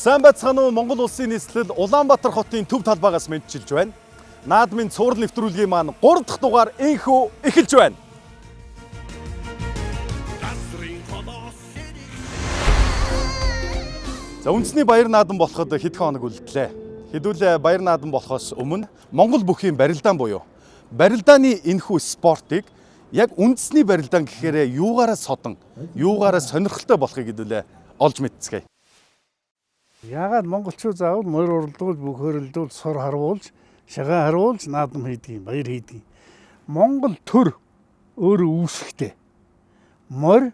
Сайн байцгаана уу Монгол улсын нийслэл Улаанбаатар хотын төв талбайгаас мэдчилж байна. Наадмын цуврал нэвтрүүлгийн маань 3 дахь дугаар энхүү эхэлж байна. За үндэсний баяр наадам болоход хэдхэн хоног үлдлээ. Хэдүүлээ баяр наадам болохоос өмнө Монгол бүхийн барилдаан буюу барилдааны энхүү спортыг яг үндэсний барилдаан гэхээр юугаараа содон, юугаараа сонирхолтой болохыг хэдүүлээ олж мэдцгээе. Яагаад монголчууд заавал морь уралдуулж, бүх хөрөлдүүлж, сор харуулж, шагаа харуулж наадам хийдэг юм, баяр хийдэг юм. Монгол төр өөрөө үүсэхтэй. Морь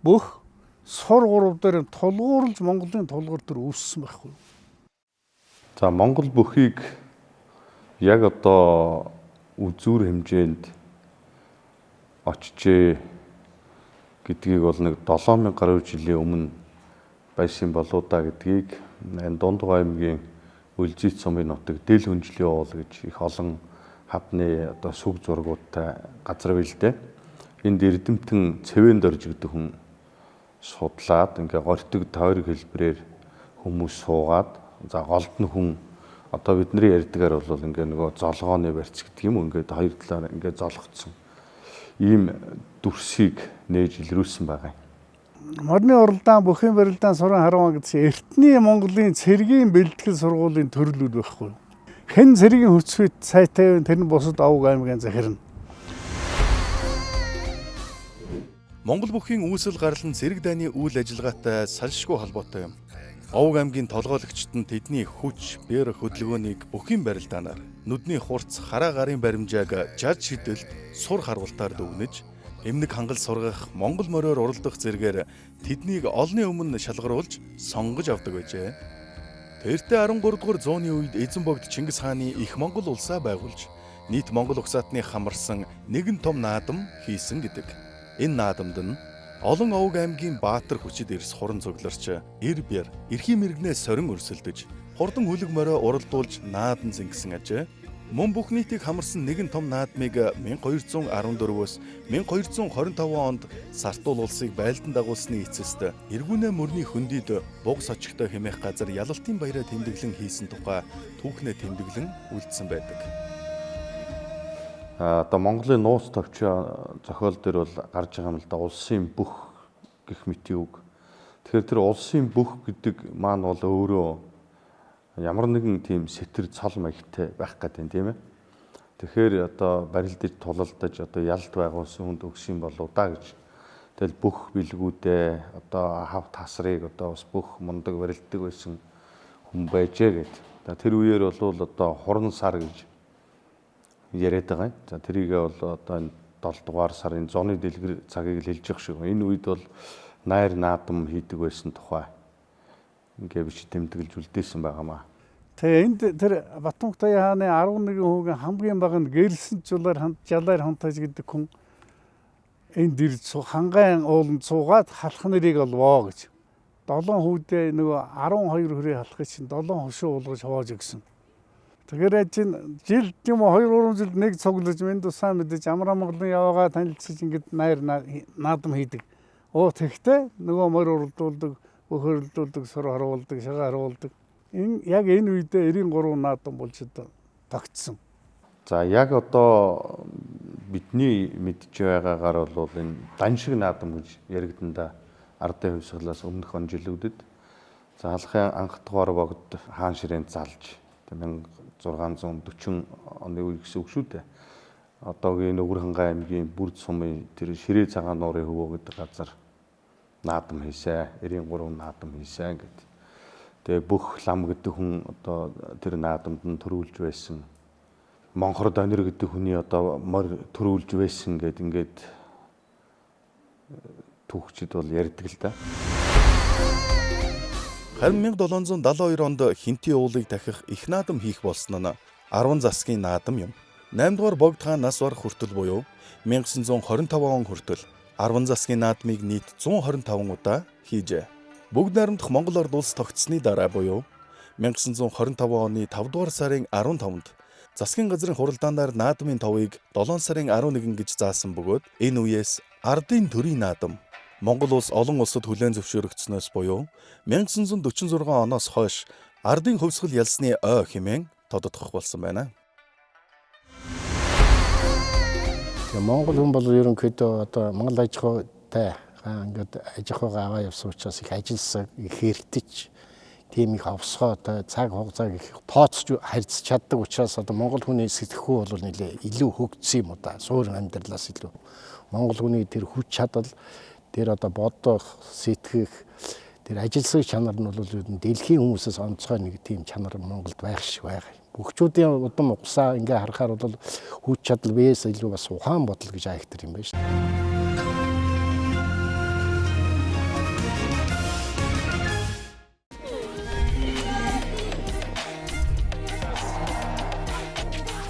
бүх сор гурав дээр тулгуурлаж Монголын тулгуур төр үүссэн байхгүй юу? За Монгол бүхийг яг одоо үзүүр хэмжээнд очжээ гэдгийг бол нэг 7000 гаруй жилийн өмнө байсан болоо да гэдгийг Дундгой аймгийн Үлжийт сумын нутаг Дэл хүнжлийн уул гэж их олон хавны одоо сүг зургуудтай газар байл дээ. Энд эрдэмтэн цэвэн дорж гэдэг хүн судлаад ингээ гортог тойрог хэлбэрээр хүмүүс суугаад за голд нь хүн одоо бидний ярьдгаар бол ингээ нөгөө золгооны барьц гэдэг юм ингээд хоёр талаар ингээ золгоцсон ийм дүрсийг нээж илрүүлсэн байгаа юм. Морины уралдаан, бүхийн барилдаан, суран харуун гэсэн эртний Монголын цэргийн бэлтгэл сургуулийн төрлүүд байхгүй юу? Хэн цэргийн хүчит сайтай тэр нь бусад овг аймгийн захирна. Монгол бүхийн үүсэл гарал нь цэрэг дайны үйл ажиллагаатай салшгүй холбоотой юм. Овг аймгийн толгойлогчид нь тэдний хүч, бэр хөдөлгөөнийг бүхийн барилдаанаар нүдний хурц, хараа гарын баримжааг жад шидэлт, сур харуултаар дүгнэж эмнэг хангал сургах Монгол мориор уралдах зэргээр тэднийг олонний өмнө шалгаруулж сонгож авдаг байжээ. Тэртээ 13 дугаар зууны үед эзэн богд Чингис хааны их Монгол улсаа байгуулж нийт Монгол угсаатны хамарсан нэгэн том наадам хийсэн гэдэг. Энэ наадамд нь олон овг аймгийн баатар хүчит эрс хуран цугларч эр бэр эрхийн мэрэгнээ сорин өрсөлдөж хурдан хүлэг морио уралдуулж наадан зингсэн ажээ. Мөн бүх нийтийг хамарсан нэгэн том наадмыг 1214-өөс 1225 онд Сартуул улсыг байлдан дагуулсны эцэст Эргүүнээ мөрний хөндийд буг сочигтой хэмээх газар ялалтын баяраа тэмдэглэн хийсэн тухай түүхнээ тэмдэглэн үлдсэн байдаг. Одоо Монголын нууц товч зохиол дээр бол гарч байгаа юм л да улсын бүх гэх мэтийн үг. Тэгэхээр тэр улсын бүх гэдэг маань бол өөрөө ямар нэгэн тийм сэтэр цол маягтай байх гэдэг тийм ээ. Тэгэхээр одоо барилдаж тулалдаж одоо ялд байгуулсан хүнд өгсөн болоо да гэж. Тэгэл бүх бэлгүүдээ одоо хав тасрыг одоо бас бүх мундаг барилддаг байсан хүн байжээ гэд. Тэр үеэр бол одоо хуран сар гэж яриад байгаа юм. За тэрийгээ бол одоо энэ 7 дугаар сарын зуны дэлгэр цагийг л хэлж явах шиг. Энэ үед бол найр наадам хийдэг байсан тухай ингээ биш тэмдэглэж үлдээсэн байгаамаа. Тэгээ энд тэр Батмунхтай хааны 11 хүүгийн хамгийн бага нь гэрэлсэн жалаар хантаж гэдэг хүн энд ирж хангаан ууланд суугаад халах нэрийг олвоо гэж. 7 хүүдээ нөгөө 12 хүрээ халахыг чинь 7 хошуу уулгаж хувааж өгсөн. Тэгэхээр чинь жил тийм 2-3 жил нэг цуглаж минь тусаа мэдээж амар амгалан яваагаа танилцж ингээд найр наадам хийдэг. Тэгтээ нөгөө морь уралдуулдаг, хөрөлдүүлдэг, сор харуулдаг, шагаа харуулдаг. Яг энэ үедээ 93 наадам болж тогтсон. За яг одоо бидний мэдж байгаагаар бол энэ дан шиг наадам гэж яригдана ардын хувьсгалаас өмнөх он жилүүдэд за алхын анх дугаар богд хаан ширээнд залж 1640 оны үе гэсэн үг шүү дээ. Одоогийн Өвөр хангай аймгийн Бүрд сумын тэр Ширээ цагаан нуурын хөвөө гэдэг газар наадам хийсэн, 93 наадам хийсэн гэдэг. Тэгээ бүх лам гэдэг хүн одоо тэр наадамд нь төрүүлж байсан. Монхор донор гэдэг хүний одоо морь төрүүлж байсан гэд ингээд түүхчид бол ярьдаг л да. Харин 1772 онд Хинтийн уулыг дахих их наадам хийх болсон нь 10 засгийн наадам юм. 8 дугаар богд хаан нас барах хүртэл буюу 1925 он хүртэл 10 засгийн наадмыг нийт 125 удаа хийжээ. Бүгд найрамдах Монгол Орд улс тогтсны дараа буюу 1925 оны 5 дугаар сарын 15-нд засгийн газрын хуралдаанаар наадмын товыг 7 сарын 11 гэж заасан бөгөөд энэ үеэс ардын төрийн наадам Монгол улс олон улсад хүлээн зөвшөөрөгдснөөс буюу 1946 оноос хойш ардын хувьсгал ялсны ой хэмээн тодотгох болсон байна. Монгол хүн бол ерөнхийдөө одоо Монгол аж ахуйтай ингээд аж ахуйгаа аваа явсан учраас их ажилласан, их хэртэж, тийм их овсгоотой, цаг хугацааг их тооцож харьцаж чаддаг учраас одоо Монгол хүний сэтгэхүй бол нэлээ илүү хөгжсөн юм уу да. Суурин амьдралаас илүү. Монгол хүний тэр хүч чадал, тэр одоо бодох, сэтгэх, тэр ажилласан чанар нь бол дэлхийн хүмүүсээс онцгой нэг тийм чанар Монголд байх шиг байгаа. Бүгчүүдийн удам угсаа ингээ харахаар бол хүч чадал биес илүү бас ухаан бодол гэж айхтар юм байна шүү дээ.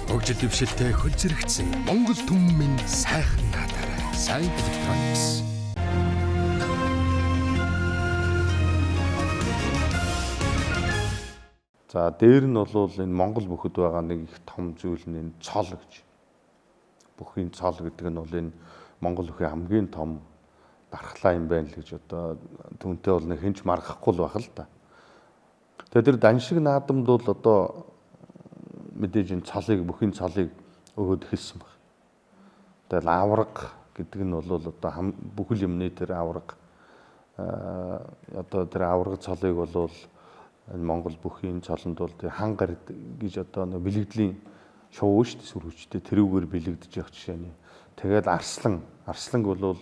Хөгжил дэвшилтэй хөл зэрэгцсэн Монгол түмэн сайхан наадаарай. Сайн Electronics. За дээр нь бол энэ Монгол бүхэд байгаа нэг их том зүйл нь энэ цол гэж. Бүхийн цол гэдэг нь бол энэ Монгол бүхийн хамгийн том дархлаа юм байна л гэж одоо түүнтэй бол нэг хинч маргахгүй л байх л та. Тэгээд тэр даншиг наадамд бол одоо мэдээж энэ цолыг бүхийн цолыг өгөөд хэлсэн баг. Тэгээд авраг гэдэг нь бол одоо бүхэл юмны тэр авраг одоо тэр авраг цолыг бол энэ Монгол бүхийн цолонд бол тэр хан гард гэж одоо бэлэгдлийн шоу шүү дээ сүрүүчтэй тэрүүгээр бэлэгдэж явах жишээний. Тэгээд арсланг бол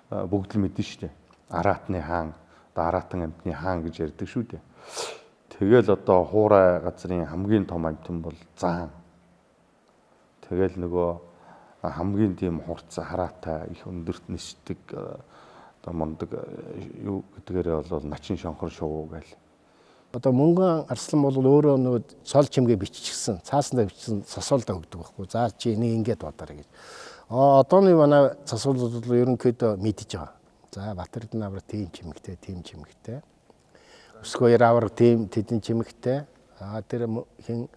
бүгд л мэднэ шүү дээ. Аратны хаан, одоо Аратан амьтны хаан гэж ярьдаг шүү дээ. Тэгэл одоо хуурай газрын хамгийн том амьтан бол Заан. Тэгэл нөгөө хамгийн тийм хурцсан хараатай их өндөрт нисдэг одоо мондөг юу гэдгээрээ бол начин шонхор шувуу гээл. Одоо мөнгөн арслан бол өөрөө нөгөө цол чимгээ биччихсэн, цаасандаа бичсэн засуулдаа өгдөг байхгүй. За чи энийг ингээд бодоорой гэж. Одооны манай засуулууд бол ерөнхийдөө мэдж байгаа. За Батэрдэн авраг тийм чимэгтэй. Өсгөөөр авраг тийм тэдэн чимэгтэй. Тэр хин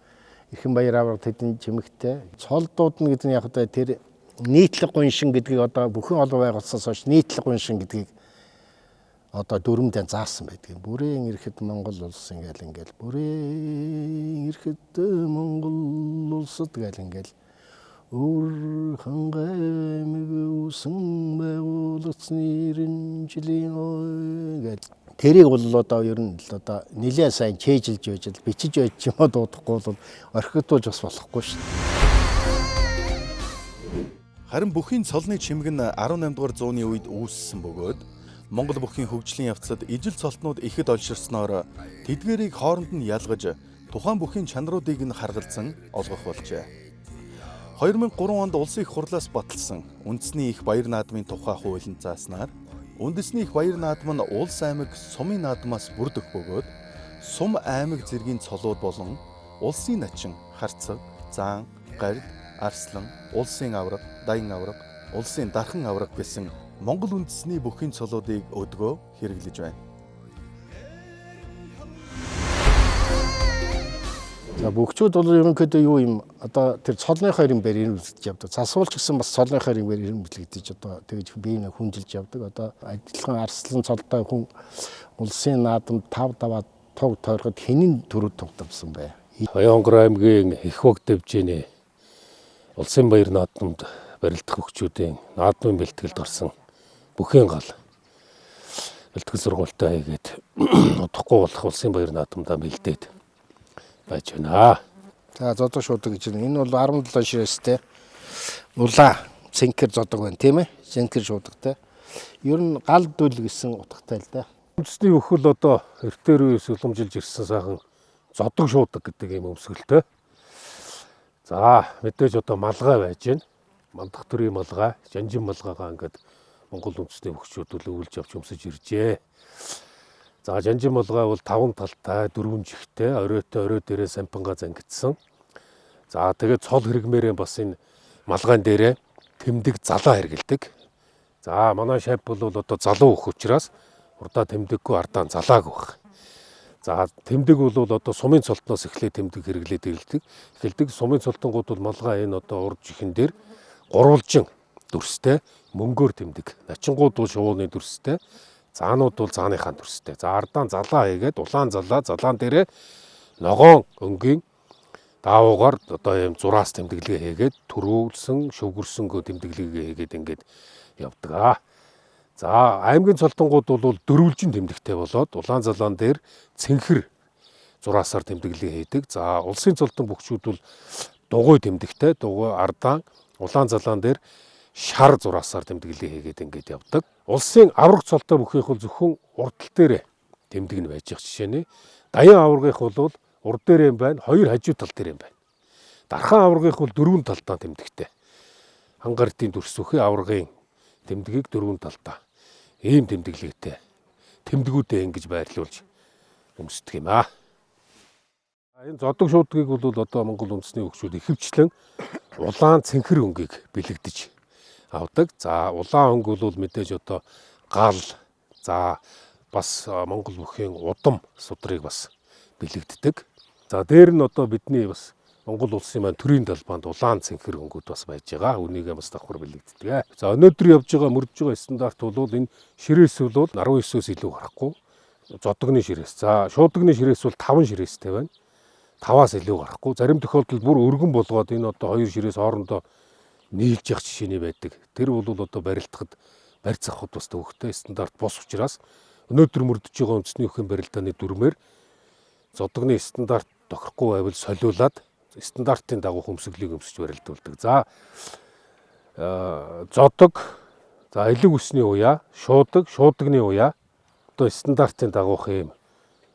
Эрхэн баяр авраг тэдэн чимэгтэй. Цол дуудна гэдэг нь яг одоо тэр нийтлэг гуншин гэдгийг одоо бүхэн олон байгуулснаас хойш нийтлэг гуншин гэдгийг одоо дүрмдээ заасан байдаг. Бүрэн ирэхэд Монгол улс ингээл бүрэн ирэхэд Монгол улсад ингээл өр хангаймыг үсэн байгуулсан 90 жилийн гэл тэрийг бол одоо ер нь л одоо нэлээд сайн чэйжилж байж бичиж байж юм дуудахгүй бол орхитуулж бас болохгүй шүү дээ. Харин бүхийн цолны чимэг нь 18 дугаар зууны үед үүссэн бөгөөд Монгол бүхийн хөгжлийн явцад ижил цолтнууд ихэд олширсноор тэдгэрийг хооронд нь ялгаж тухайн бүхийн чанаруудыг нь харгалзан олгох болжээ. 2003 онд улсын их хурлаас баталсан үндэсний их баяр наадмын тухай хуулинд зааснаар үндэсний их баяр наадам нь улс аймаг сумын наадмаас бүрдэх бөгөөд сум аймаг зэргийн цолууд болон улсын начин, харцаг, заан, гард, арслан, улсын авраг, даян авраг, улсын дархан авраг гэсэн Монгол үндэсний бүхийн цолуудыг өдгөө хэрэглэж байна. За бүгчүүд бол ерөнхийдөө юу юм одоо тэр цолныхоо ирэмбэр ирэмбэлж явдаг. Засуулч гэсэн бас цолныхоо ирэмбэр ирэмбэлгдэж одоо тэгж биеийг хүндэлж явдаг. Одоо адилхан арслан цолтой хүн улсын наадамд 5 туг тойроход хинэн төрөд тогтомсон бай. Баянгор аймгийн их хог дэвжээний улсын баяр наадамд барилдах хөгчүүдийн наадмын бэлтгэлд орсон бүхэн гал бэлтгэл сургуультай хийгээд удахгүй болох улсын баяр наадамдаа бэлдээд байж байна. За зодог шуудаг гэж байна. Энэ бол 17 ширээстэй улаа цэнхэр зодог байна тийм ээ. Цэнхэр шуудагтай. Ер нь гал дүл гэсэн утгатай л да. Үндэсний өхөл одоо эртээр үеэс уламжилж ирсэн сайхан зодог шуудаг гэдэг юм өмсгөлтэй. За мэдээж одоо малгай байж байна. Мандах төрийн малгай, жанжин малгайгаа ингээд Монгол үндэсний хөгчүүд өвлж авч өмсөж иржээ. За жанжин малгай бол 5 талтай, 4 жигтэй, оройтой дээрээ сампанга зангидсан. За тэгээд цол хэрэгмээрээ бас энэ малгайн дээрээ тэмдэг залаа хэргэлдэг. За манай шавь бол одоо залуу өх учраас урдаа тэмдэггүй ардаа залааг баг. За тэмдэг бол одоо сумын цолтноос эхлээд тэмдэг хэрэглээд эхэлдэг. Сумын цолтонгууд бол малгай энэ одоо урд жихэн дээр гурвалжин дүрстэй, мөнгөөр тэмдэг. Начингууд бол шувууны дүрстэй, заанууд бол зааныхаа дүрстэй. За ардаан залаа хийгээд улаан залаан дээрээ ногоон өнгийн даавуугаар одоо юм зураас тэмдэглэгээ хийгээд төрүүлсэн, шөвгөрсөнгөө тэмдэглэгээ хийгээд ингээд явдаг аа. За аймгийн цолтонгууд бол дөрвөлжин тэмдэгтэй болоод улаан залаан дээр цэнхэр зураасаар тэмдэглэгээ хийдэг. За улсын цолтон бүгчүүд бол дугуй тэмдэгтэй, дугуй ардаан, улаан залаан дээр шар зураасаар тэмдэглэгээ хийгээд ингээд явдаг. Улсын авраг цолтой бүхийх бол зөвхөн урдтал дээр тэмдэгнэ байж байгаа жишээ нь. Даян аврагийнх бол урд дээр юм байна, хоёр хажуу тал дээр юм байна. Дархан аврагийнх бол дөрвөн талдаа тэмдэгтэй. Хангартын дүрсүхий аврагын тэмдгийг дөрвөн талдаа ийм тэмдэглэгтэй тэмдгүүдээ ингэж байрлуулж өмсдөг юм аа. Энэ зодог шуудгийг бол одоо Монгол үндэсний хөгжүүд ихэвчлэн улаан цэнхэр өнгийг бэлэгдэж авдаг. За улаан өнгө бол мэдээж одоо гал, за бас Монгол бүхийн удам судрыг бас бэлэгддэг. За дээр нь одоо бидний бас Монгол улсын маань төрийн талбайд улаан цэнхэр өнгүүд бас байж байгаа. Үнийгээ бас давхар бэлэгддэг. За өнөөдөр явж байгаа мөрдөж байгаа стандарт бол энэ ширээс бол 19-өөс илүү гарахгүй зодогны ширээс. За шуудагны ширээс бол 5 ширээстэй байна. 5-аас илүү гарахгүй. Зарим тохиолдолд бүр өргөн болгоод энэ одоо 2 ширээс хоорондоо нийлж явах жишээний байдаг. Тэр бол одоо барилдахад барьц авахд бас төвөгтэй стандарт бус учраас өнөөдөр мөрдөж байгаа үндэсний хөрхийн барилдааны дүрмээр зодогны стандарт тохирохгүй байвал солиулаад стандартын дагуу хөмсгөлийг өмсөж барилдуулдаг. За зодог, за элэг усны уяа, шуудагны уяа одоо стандартын дагуух юм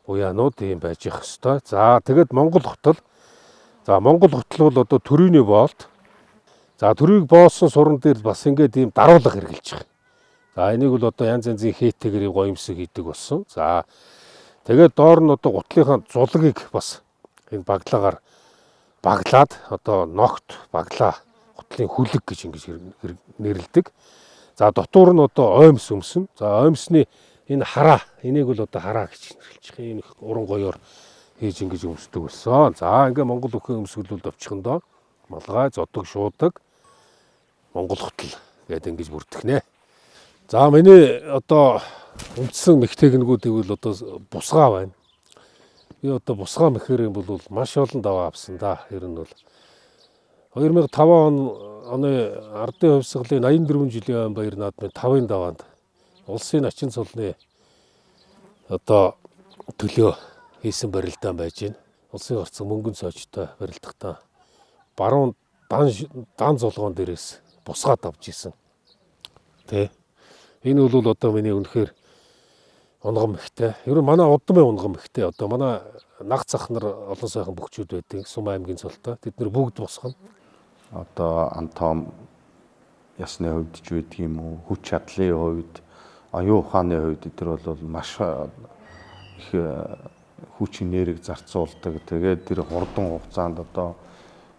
уяанууд ийм байж явах ёстой. За тэгэд Монгол хотол. За Монгол хотол бол одоо төрөйний боолт. За төрийг боосон суран дээр бас ингээд ийм даруулга хэрглэж байгаа. За энийг бол одоо янз янзын хээтэйгээр гоёмсог хийдэг болсон. За тэгээд доор нь одоо гутлынхаа зулгийг бас энэ баглагаар баглаад одоо ногт баглаа гутлын хүлэг гэж ингэж нэрлэдэг. За дотуур нь одоо оймс өмсөн. За оймсны энэ хараа, энийг бол одоо хараа гэж нэрлэж байгаа. Энэ уран гоёор хийж ингэж өмсдөг болсон. За ингээ Монгол бүхэн өмсгөлүүд овчихондоо малгай, зодог, шуудаг, Монгол хотол гэдэг ингэж бүртгэнэ. За миний одоо үндсэн мэх техникүүдийг бол одоо бусгаа байна. Би одоо бусгаа мэхээр юм бол маш олон даваа авсан да. Ер нь бол 2005 оны ардын хувьсгалын 84 жилийн баяр наадмын 5-ын даваанд улсын начин цолны одоо төлөө хийсэн барилдаан байж байна. Улсын орцон мөнгөн цоочтой барилдахдаа баруун дан золгоон дээрээс бусгаад авч исэн. Тэ. Энэ бол одоо миний үнэхээр унган мэгтэй. Ер нь манай удмын унган мэгтэй. Одоо манай наг цах нар олон сайхан бөхчүүд байдаг. Сум аймгийн цолтой. Тэд нар бүгд босгоно. Одоо антом ясны хувьд ч байдаг юм уу? Хүч чадлын хувьд, оюун ухааны хувьд эдгээр бол маш их хүч энерги зарцуулдаг. Тэгээд тэр хурдан хугацаанд одоо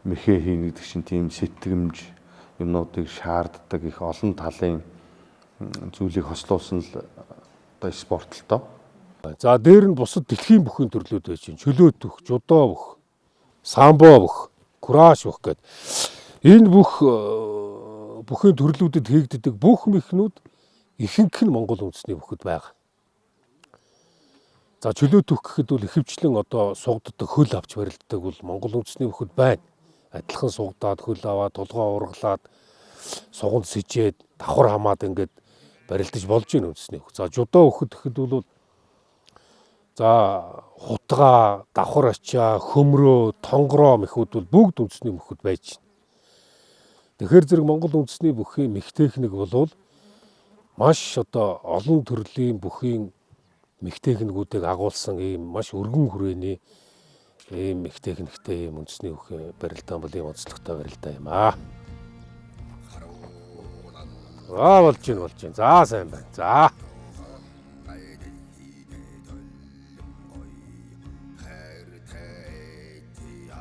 мэхээ хийнэ гэдэг чинь тийм сэтгэмж юмнуудыг шаарддаг их олон талын зүйлийг хослуулсан л одоо спорт л доо. За дээр нь бусад дэлхийн бүхэн төрлүүд байж чинь чөлөөтөх, жудоо бүх, самбо бүх, кураж бүх гэдэг. Энэ бүхэн төрлүүдэд хийгддэг бүх мэхнүүд ихэнх нь Монгол үндэсний бүхэд байгаа. За чөлөөтөх гэхэд бол ихэвчлэн одоо сугддаг хөл авч барилддаг бол Монгол үндэсний бүхэд байна. Адилхан сугдаад хөл аваад толгоо ургалаад суганд сэжээд давхар хамаад ингээд барилдаж болж байна үндэсний бүх. За жудоо бүхэд гэхэд бол за хутга, давхар ачаа, хөмрөө, тонгороо мэхүүд бол бүгд үндэсний бүхэд байж байна. Тэгэхээр зэрэг Монгол үндэсний бүхийн мэх техник бол маш одоо олон төрлийн бүхийн мэх техникүүдийг агуулсан ийм маш өргөн хүрээний ийм мэх техниктэй ийм үндэсний бүхийн барилдаан бол ийм онцлогтой барилдаа юм аа. Болж байна. За сайн байна. За.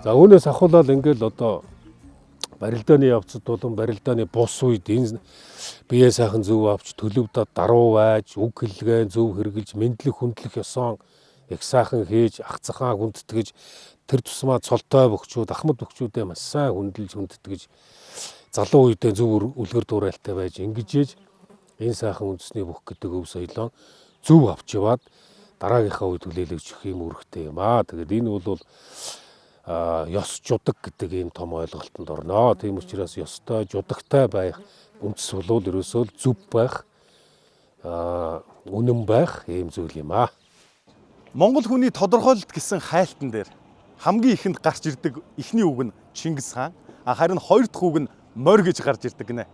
За үүнээс ахуулаад ингээл одоо барилдааны явцад болон барилдааны бус үед энэ бие сайхан зөв авч төлөвдөд даруу байж үг хэллэгээ зөв хэрэгжилж мэдлэг хүндлэх ёсон их сайхан хийж ах цахаа хүндэтгэж тэр тусмаа цолтой бөхчүүд ахмад бөхчүүдээ маш сайн хүндэлж хүндэтгэж залуу үедээ зөв үлгэр дуурайлтай байж ингэж ээж энэ сайхан үндэсний бүх гэдэг өв соёлоо зөв авч яваад дараагийнхаа үед хүлээлгэж өгөх юм үүрэгтэй юм аа. Тэгээд энэ бол ёс жудаг гэдэг ийм том ойлголтод орно. Тийм учраас ёстой жудагтай байх үндэс бол ерөөсөө зөв байх, үнэн байх ийм зүйл юм аа. Монгол хүний тодорхойлолт гэсэн хайлтан дээр хамгийн ихэнд гарч ирдэг эхний үг нь Чингис хаан, харин хоёр дахь үг нь морь гэж гарч ирдэг гинэ.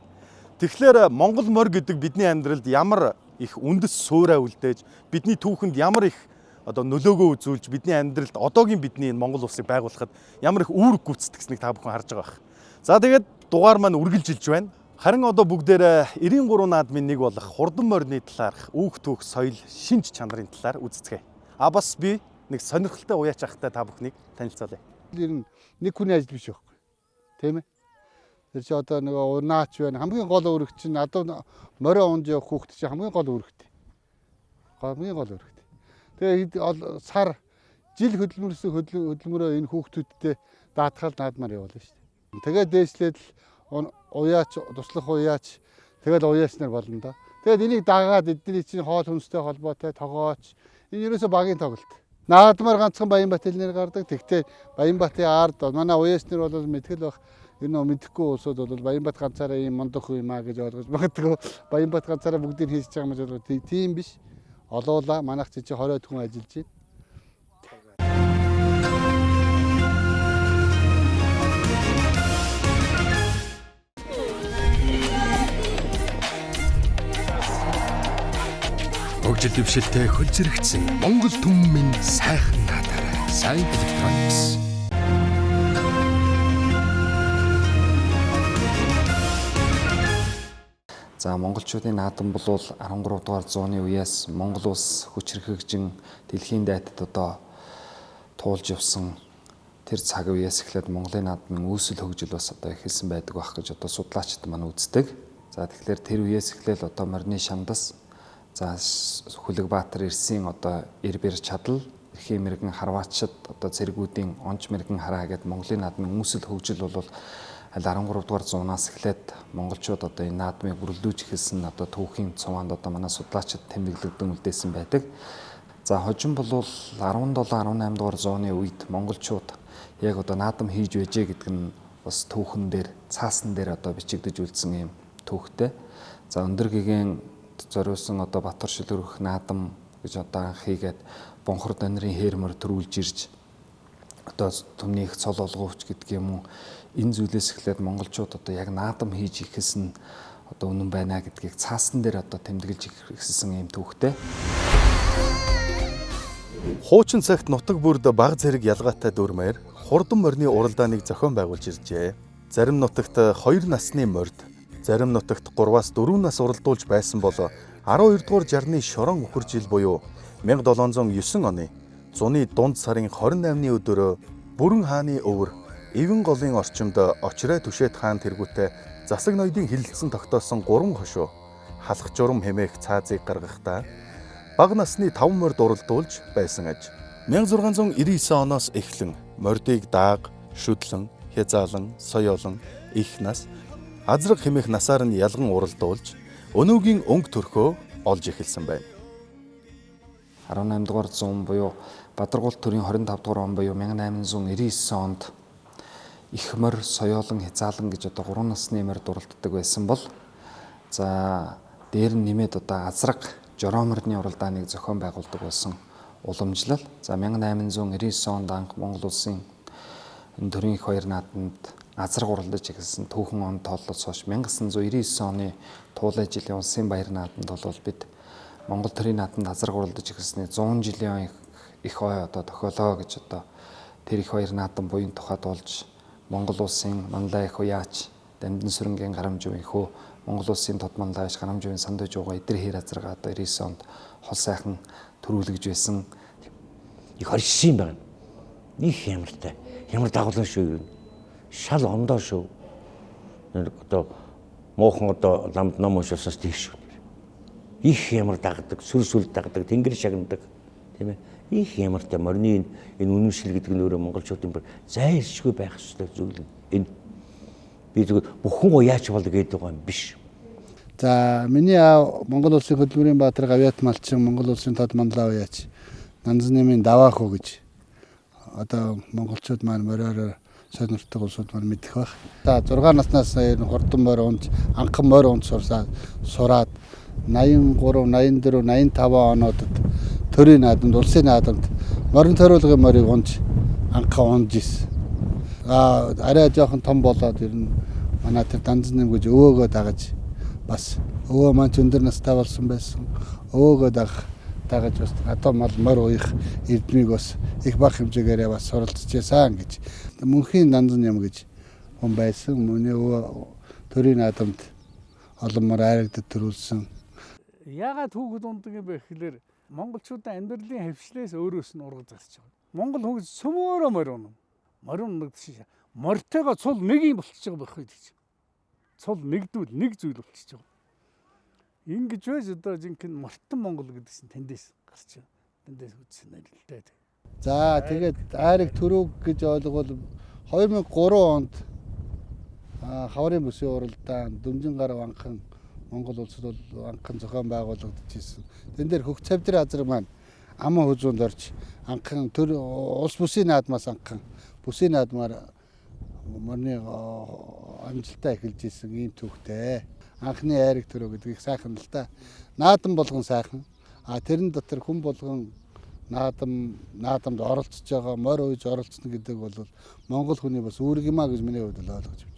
Тэгэхээр Монгол морь гэдэг бидний амьдралд ямар их үндэс суурай үлдээж, бидний түүхэнд ямар их нөлөөгөө үзүүлж, бидний амьдралд одоогийн бидний энэ Монгол улсыг байгуулахад ямар их үүрэг гүйцэтгэснэг та бүхэн харж байгаа бах. За тэгээд дугаар маань үргэлжилж байна. Харин бүгдээрээ 93 наадмын нэг болох хурдан морины талаарх үүх түүх соёл шинж чанарын талаар үздэцгээе. Бас би нэг сонирхолтой уяач ахтай та бүхнийг танилцуулъя. Ер нь нэг хүний ажил биш байхгүй. Тийм ээ. Тэр чи нөгөө унаач байна. Хамгийн гол үүрэг чинь морио унж явах хүүхэд чинь хамгийн гол үүрэгтэй. Хамгийн гол үүрэгтэй. Тэгээ сар жил хөдөлмөрөө энэ хүүхдүүдтэй даатгал наадмаар явуулна шүү дээ. Тэгээд дээшлээд уяач, туслах уяач, тэгэл уяач нар болно да. Тэгээд энийг дагаад эдний чинь хоол хүнстэй холбоотой тогооч энэ ерөөсө багийн тоглолт. Наадмаар ганцхан Баянбат хэлнэр гардаг. Тэгтээ Баянбатын ард манай уяач нар бол мэтгэл байх. Энэ мэдэхгүй улсууд бол Баянбат ганцаараа ийм мондох юм аа гэж ойлгож магадгүй. Баянбат ганцаараа бүгдийг хийж байгаа юм бол тийм биш. Олоола манайх чи 20 хүн ажиллаж байна. Хөгжил дэвшилтэй хөл зэрэгцсэн Монгол түмэн сайхан наадаарай. Сайн Electronics. За монголчуудын наадам бол 13 дугаар зууны үеэс Монгол улс хүчрхэгжин дэлхийн дайтад туулж явсан тэр цаг үеэс эхлээд Монголын наадмын үүсэл хөгжил бас эхэлсэн байдаг байх гэж судлаачид маань үздэг. За тэгэхээр тэр үеэс эхлээл морины шандас, за Хүлэгбаатар Эрсийн Эрбэр чадал, Эрхийн мэрэгэн Харваачид цэргүүдийн онч мэрэгэн хараа гэдэг Монголын наадмын үүсэл хөгжил бол 13 дугаар зуунаас эхлээд монголчууд энэ наадмыг бүрлдүүлж эхэлсэн түүхийн цуваанд манай судлаачид тэмдэглэгдэн үлдээсэн байдаг. За хожим бол 17-18 дугаар зууны үед монголчууд яг наадам хийж байжээ гэдэг нь бас түүхэн дээр цаасан дээр бичигдэж үлдсэн юм түүхтэй. За өндөр гэгээн зориулсан Батар шилрөх наадам гэж анх хийгээд Бонхор донрын хээрмөр төрүүлж ирж түмний их цол олгоовч гэдэг юм уу, энэ зүйлээс эхлээд монголчууд яг наадам хийж ихсэн үнэн байна гэдгийг цаасан дээр тэмдэглэж ихсэн юм түүхтэй. Хуучин цагт нутаг бүрд баг зэрэг ялгаатай дүрмээр хурдан морины уралдааныг зохион байгуулж иржээ. Зарим нутагт 2 насны морьд, зарим нутагт 3-аас 4 нас уралдуулж байсан бол 12 дугаар жарны шорон үхэр жил буюу 1709 оны зуны дунд сарын 28-ны өдөр Бүрэн хааны өвөр Эвэн голын орчимд Очрой Түшээд хаан тэргүүтээ засаг ноёдын хилэлцэн тогтоосон 3 хошуу халах журам хэмээх цаазыг гаргахдаа бага насны 5 морьд уралдуулж байсан аж. 1699 оноос эхлэн морьдыг дааг, шүдлэн, хязаалан, соёолон, их нас, азраг хэмээх насаар нь ялган уралдуулж өнөөгийн өнгө төрхөө олж эхэлсэн байна. 18 дугаар зуун буюу Бадаргуул төрийн 25 дугаар он буюу 1899 онд их морь, соёолон, хязаалан гэж 3 насны морьд уралддаг байсан бол за дээр нь нэмээд азраг жорооморны уралдааныг зохион байгуулдаг болсон уламжлал. За 1899 онд анх Монгол улсын төрийн их баяр наадамд азраг уралдаж эхэлсэн түүхэн он тооллоос хойш 1999 оны туулай жилийн улсын баяр наадамд бол бид Монгол төрийн наадамд азраг уралдаж эхэлсний 100 жилийн их ой тохиолоо гэж тэр их баяр наадам буян тухайд болж Монгол улсын манлай их уяач Дамдын сүрэнгийн гарамжийн хөө Монгол улсын тод манлайш гарамжийн сандаж байгаа эдэр хэр азраг 99 онд хол сайхан төрүүлгэж байсан. Их оршин байна. Их хямртай. Ямар дагуулсан шүү юу. Шал ондоо шүү. Муухан ламд ном уншуулсаас тийш шүү. Их ямар дагдаг, сүрсүл дагдаг, тэнгэр шагнадаг. Тийм ээ. Их ямартай морины энэ үнэмшил гэдэг нь өөрөө монголчуудын зайлшгүй байх ёстой зүйл энэ. Би зүгээр бүхэн уяач бол гэдэг байгаа юм биш. За миний аав Монгол улсын хөдөлмөрийн баатар Гавьяат малчин, Монгол улсын тод манлаа уяач, Нанзанэмийн Даваахуу гэж одоо монголчууд маань мориороор сонирхдаг улсууд маань мэдэх байх. За 6 наснаас хурдан морь унж, анхан морь унж сураад 83, 84, 85 онуудад төрийн наадамд, улсын наадамд морин тойруулгын морийг унж, анхан унж исэн. Арай жоохон том болоод ер нь манай тэр Данзанэм гэж өвөөгөө дагаж бас өвөө маань өндөр настай болсон байсан. Өвөөгөө дагаж бас одоо морь уух эрдмийг бас их бага хэмжээгээр бас суралцчихсан гэж. Мөнхийн Данзанэм гэж хүн байсан. Миний өвөө төрийн наадамд олон морь айрагдад төрүүлсэн. Яагаад хүүхэд ундаг юм бэ гэхлээр монголчуудын амьдралын хөвшлээс өөрөөс нь ургаж гарч байгаа. Монгол хүмүүс цөмөөрөө морь унав. Морь унагдчих. Мортойгоо цул нэг юм болчихж байгаа байх үед. Цул нэгдвэл нэг зүйл болчихж байгаа. Ингэж байж одоо жинхэнэ мортон Монгол гэдэг чинь тэндээс гарч байгаа. Тэндээс үдсэн нэрэлтэй. За тэгээд айраг төрөг гэж ойлгол 2003 онд хаврын бүсийн уралдаан Дүмжин гар анхан Монгол улсад бол анхан зохион байгуулагдчихсэн. Тэн дээр хөх цавдрын азар маань аман хужуунд орж анхан төр улс бүсийн наадмаас анхан бүсийн наадмаар морны амжилтаа эхэлж исэн ийм түүхтэй. Анхны айраг төрөө гэдэг их сайхан л та. Наадам болгон сайхан. Тэрэн дотор хүн болгон наадамд оролцож байгаа, морь ууж оролцно гэдэг бол монгол хүний бас үүрэг юмаа гэж миний хувьд ойлгож байна.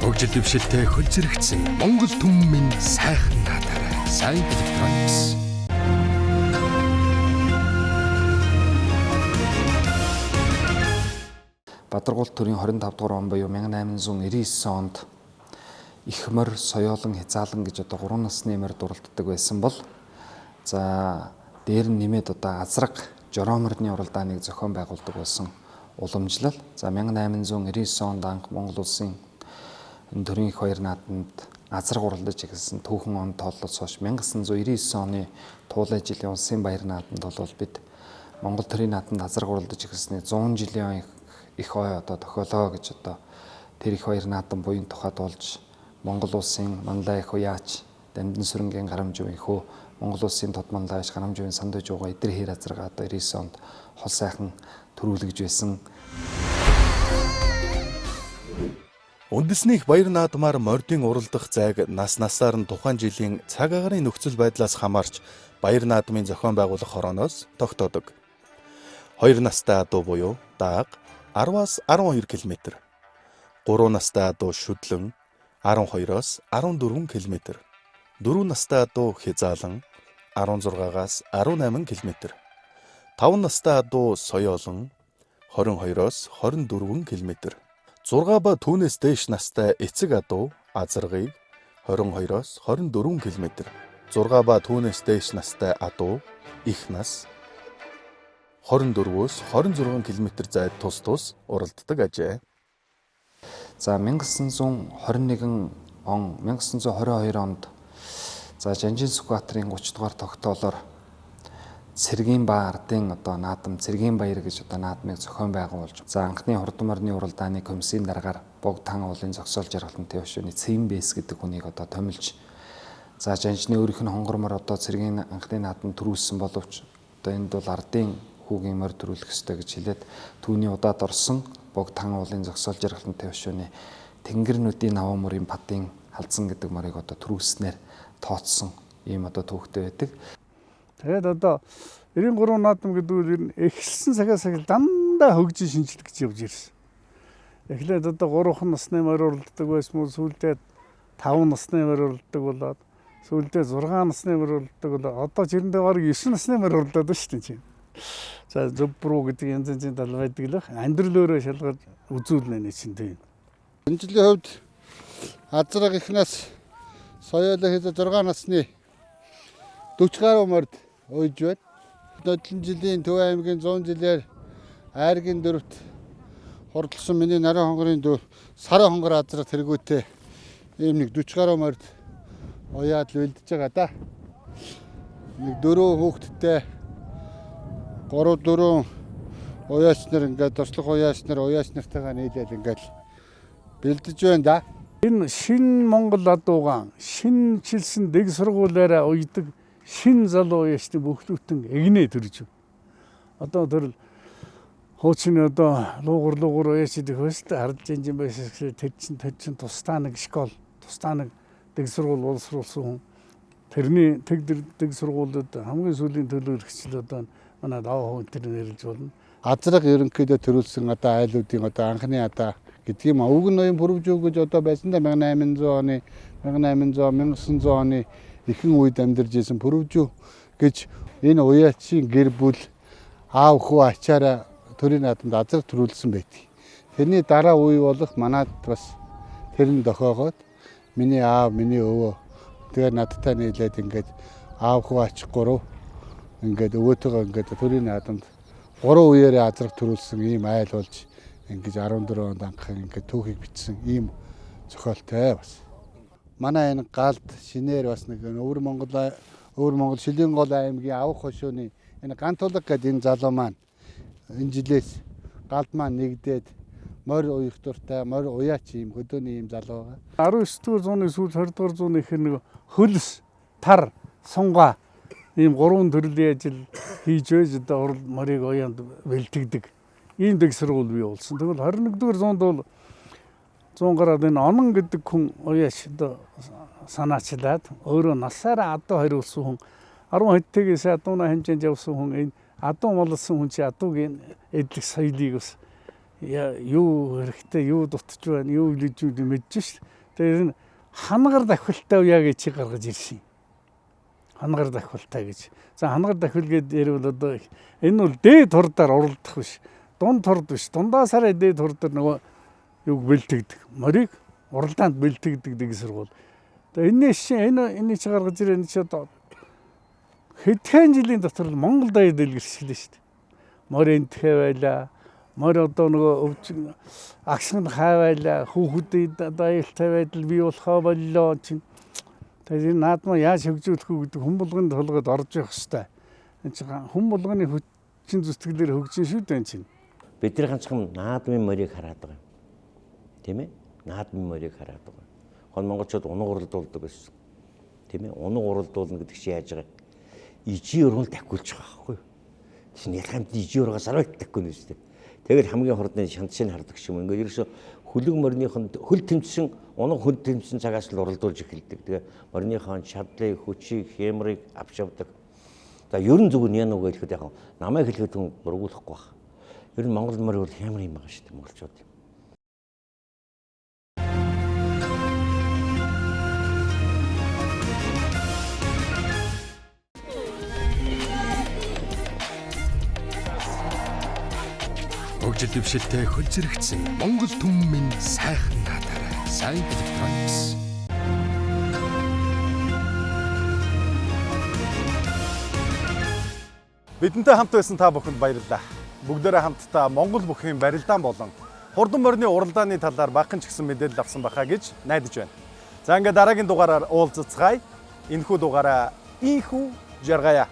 Хөгжил дэвшилтэй хөл зэрэгцсэн Монгол түмэн сайхан наадаарай. Сайн Electronics. Бадаргуул төрийн 25 дугаар он буюу 1899 онд их морь, соёолон, хязаалан гэж одоо 3 насны морь дурлддаг байсан бол за дээр нь нэмээд одоо азраг жорооморны уралдааныг зохион байгуулдаг болсон уламжлал. За 1899 онд анх Монгол улсын төрийн их баяр наадамд азраг уралдаж эхэлсэн түүхэн он тооллоос хойш 1999 оны туулай жилийн улсын баяр наадамд бол бид Монгол төрийн наадамд азраг уралдаж эхэлсний 100 жилийн их ой одоо тохиолоо гэж одоо тэр их баяр наадам буян тухайд болж Монгол улсын манлай их уяач Дамдын сүрэнгийн гарамжийн хөө Монгол улсын тод манлай иш гарамжийн санд жууга эдэр хэр азрага одоо 99 онд хол сайхан төрүүлгэж байсан. Үндэсний их баяр наадмаар мордын уралдах зайг насаар нь тухайн жилийн цаг агаарын нөхцөл байдлаас хамаарч баяр наадмын зохион байгуулах хорооноос тогтоодог. 2 настай адуу буюу дааг 10-аас 12 км, 3 настай адуу шүдлэн 12-оос 14 км, 4 настай адуу хязаалан 16-аас 18 км, 5 настай адуу соёолон 22-оос 24 км, 6 ба түүнээс дээш настай эцэг адуу азаргыг 22-оос 24 км, 6 ба түүнээс дээш настай адуу их нас 24-өөс 26 км зайд тус уралддаг ажээ. За 1921 он 1922 онд за Жанжин Сүхбаатарын 30 дугаар тогтоолоор Цэргийн ба ардын одоо наадам Цэргийн баяр гэж одоо наадмыг зохион байгуулж за анхны хурдан морины уралдааны комиссийн дараагаар Бог Тан уулын зогсоол жаргалан төвшөөний Цэм Бэс гэдэг хүнийг одоо томилж за Жанжны өөрийнх нь хонгормор одоо Цэргийн анхны наадам төрүүлсэн боловч одоо энд бол ардын хүүгийн морь төрүүлэх ёстой гэж хэлээд түүний удаад орсон Бог Тан уулын зогсоол жаргалан төвшөөний Тэнгэрнүүдийн наваа мөрийн Бадын халдсан гэдэг морийг одоо төрүүлснээр тооцсон ийм одоо түүхтэй байдаг. Тэгээд одоо 93 наадам гэдэг үл ер нь эхэлсэн цагаас дандаа хөгжин шинжилгэж явж ирсэн. Эхлээд одоо 3 насны морь уралддаг байсан бол сүүлдээ 5 насны морь уралддаг болоод сүүлдээ 6 насны морь уралддаг болоод одоо жирэндээ бараг 9 насны морь уралдаад байна шүү дээ. За зөвбруу гэдэг янз янзын тал байдаг л амьдрал өөрөө шалгаж үзүүлнэ чинь тийм. Энэ жилийн хувьд азраг ихнээс соёолын хэзээ 6 насны 40 гаруй морд ууж байна. Нодлон жилийн Төв аймгийн 100 жилээр айргийн дөрөвт хурдлсан миний нарийн хонгорын дүү сарын хонгор азраг тэргүүтээ ийм нэг 40 гаруй морд уяад л бэлдэж байгаа да. Нэг 4 хүүхэдтэй 3 4 уяач нар ингээд туслах уяач нартайгаа нийлээд ингээд бэлдэж байна да. Энэ шинэ Монгол адуугаан, шинэ чилсэн дэг сургуулаараа уйдаг шинэ залуу уяачны бүхлүүтэн эгнээ төрж. Одоо тэр хуучин одоо луугар уяачдыг хөөстэй харж юм байсан гэхээр тэр чин тусдаа нэг школ, тусдаа нэг дэг сургууль боловсруулсан хүн. Тэрний дэг сургуулиуд хамгийн сүүлийн төлөөлөгчл одоо манай даваа хүн тэр нэрлж болно. Азраг ерөнхийдөө төрүүлсэн одоо айлуудын одоо анхны одоо гэдэг юм. Өвг ноён бүрвж өгөж одоо байсан да 1800 оны 1900 оны ихэнх үед амьдарч исэн бүрвж гэж энэ уяачийн гэр бүл аав хүү ачаараа төрийн наадамд азраг төрүүлсэн байдаг. Тэрний дараа үе болох манад бас тэрэн дохоогоод миний аав, миний өвөө тэгээ надтай нийлээд ингээд аав хүү ач 3 ингээд өвөөтэйгээ ингээд төрийн наадамд 3 үеэрээ азраг төрүүлсэн ийм айл болж ингэж 14 онд анхын ингээд түүхийг бичсэн ийм зохиолтой бас. Манай энэ галд шинээр бас нэг өвөр Монгол Шилийн гол аймгийн авах хошууны энэ Гантулаг гэдэг энэ залуу маань энэ жилээс галд маань нэгдээд морь уях дуртай, морь уяач ийм хөдөөний ийм залуу байгаа. 19-р зууны сүүл 20-р зууны ихэр нэг хөлс, тар, сунгаа ийм 3 төрлийн ажил хийж байж одоо урал морийг уяанд бэлтгэдэг. Ийм дэг сургууль бий болсон. Тэгвэл 21-р зуунд бол 100 гараад энэ онон гэдэг хүн уяач одоо санаачлаад өөрөө насаараа адуу хариулсан хүн 10 хэдтээс адууна хэмжээнд явсан хүн энэ адуу молсон хүн чи адуугийн эдлэг соёлыг бас юу хэрэгтэй юу дутж байна юу илж үү мэдж шв. Тэгээд энэ хангар давхилтай уяа гэж чи гаргаж ирсэн. Хангар давхилтай гэж. За хангар давхил гэдэг ярил одоо энэ бол дээд хурдаар уралдах биш. Дунд хурд биш. Дундаасаараа дээд хурдаар нөгөө юг бэлтгэдэг. Морийг уралдаанд бэлтгэдэг дэг сургууль. Тэгээд энэ чи гаргаж ирээ энэ чи одоо хэдхэн жилийн дотор Монгол даяар дэлгэрсэлээ шүү дээ. Морь энтхэ байла. Морь одоо нөгөө агшин хайвайла. Хүүхдүүд даяалтай байдал бий болохоо боллоо чинь. Тэгээд наадмаа яаж хөгжүүлэх үү гэдэг хүн болгоны толгойд орж явах хэрэгтэй. Энэ чинь хүн болгоны хүчин зүтгэлээр хөгжин шүү дээ энэ чинь. Бид нар ганцхан наадмын морийг хараад байгаа юм. Тийм ээ? Наадмын морийг хараад байгаа. Гол монголчууд унаг уралдуулдаг байсан. Тийм ээ? Унаг уралдуулна гэдэг чинь яаж байгаа? Ижи ургал давхиулж байгаа байхгүй юу? Чинь ялхамд ижи ургаас арвайт давхиулна шүү дээ. Тэгэл хамгийн хурдны шантшийг хардаг юм. Ингээд ерөөсө хөлөг морныхон хөл тэмцсэн унаг хөл тэмцсэн цагаас л уралдуулж эхэлдэг. Тэгээ морныхон чадлыг, хүчийг, хямрыг авч явдаг. За ерөн зүгээр яа нүг хэлэхэд яг намайг хэлэхэд хүн бургуулахгүй байна. Ер нь Монгол морь бол хямар юм байгаа шүү дээ монголчууд. Хөгжил дэвшилтэй хөл зэрэгцсэн Монгол түмэн сайхан наадаарай. Сайн Electronics. Бидэнтэй хамт байсан та бүхэнд баярлалаа. Бүгдээрээ хамтдаа Монгол бүхийн барилдаан болон хурдан морины уралдааны талаар багахан ч гэсэн мэдээлэл авсан бахаа гэж найдаж байна. За ингээд дараагийн дугаараар уулзцгаая. Энэхүү дугаараа инхүү жаргая.